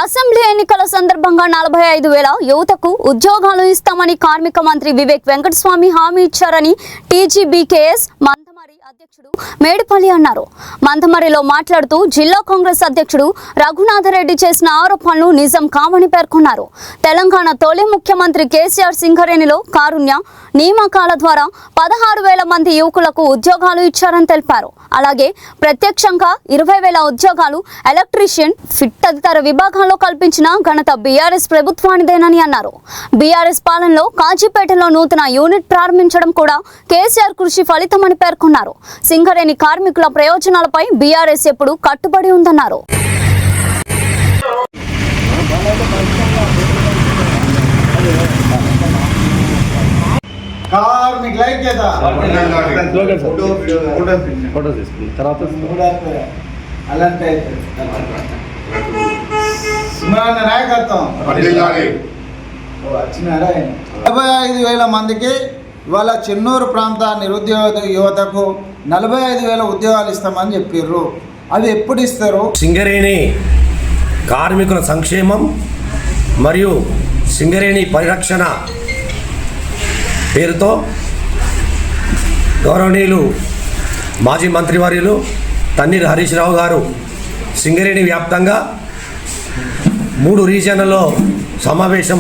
Assembly ఎన్నికల సందర్భంగా 45,000 యువతకు ఉద్యోగాలు ఇస్తామని కార్మిక మంత్రి వివేక్ వెంకటస్వామి హామీ ఇచ్చారని టీజీబీకేఎస్ మందమరి అధ్యక్షుడు మేడిపల్లి అన్నారు. మందమరిలో మాట్లాడుతూ జిల్లా కాంగ్రెస్ అధ్యక్షుడు రఘునాథరెడ్డి చేసిన ఆరోపణలు నిజం కావని పేర్కొన్నారు. తెలంగాణ తొలి ముఖ్యమంత్రి కేసీఆర్ సింగరేణిలో కారుణ్య నియామకాల ద్వారా 16,000 మంది యువకులకు ఉద్యోగాలు ఇచ్చారని తెలిపారు. అలాగే ప్రత్యక్షంగా 20,000 ఉద్యోగాలు ఎలక్ట్రీషియన్, ఫిట్ తదితర విభాగాల్లో కల్పించిన ఘనత బీఆర్ఎస్ ప్రభుత్వానిదేనని అన్నారు. బీఆర్ఎస్ పాలనలో కాజీపేటలో నూతన యూనిట్ ప్రారంభించడం కూడా కేసీఆర్ కృషి ఫలితమని పేర్కొన్నారు. సింగరేణి కార్మికుల ప్రయోజనాలపై బీఆర్ఎస్ ఎప్పుడు కట్టుబడి ఉందన్నారు. కార్మికుల ఐక్యత అలాంటి నాయకత్వం 45,000 మందికి ఇవాళ చెన్నూరు ప్రాంత నిరుద్యోగ యువతకు 45,000 ఉద్యోగాలు ఇస్తామని చెప్పారు. అవి ఎప్పుడు ఇస్తారు? సింగరేణి కార్మికుల సంక్షేమం మరియు సింగరేణి పరిరక్షణ పేరుతో గౌరవనీయులు మాజీ మంత్రివర్యులు తన్నీరు హరీష్ రావు గారు సింగరేణి వ్యాప్తంగా 3 రీజియన్లలో సమావేశం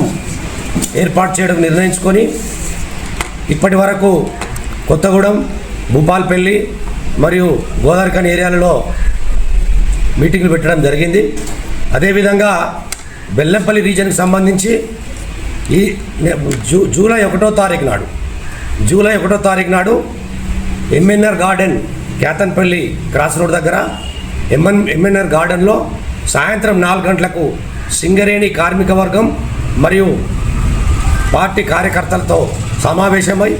ఏర్పాటు చేయడం నిర్ణయించుకొని ఇప్పటి వరకు కొత్తగూడెం, భూపాల్పల్లి మరియు గోదావరిఖని ఏరియాలలో మీటింగ్లు పెట్టడం జరిగింది. అదేవిధంగా బెల్లంపల్లి రీజియన్కి సంబంధించి ఈ జూలై 1వ తారీఖు నాడు MNR garden Ketanpalli cross road దగ్గర ఎంఎన్ఆర్ గార్డెన్లో సాయంత్రం 4 గంటలకు సింగరేణి కార్మిక వర్గం మరియు పార్టీ కార్యకర్తలతో సమావేశమై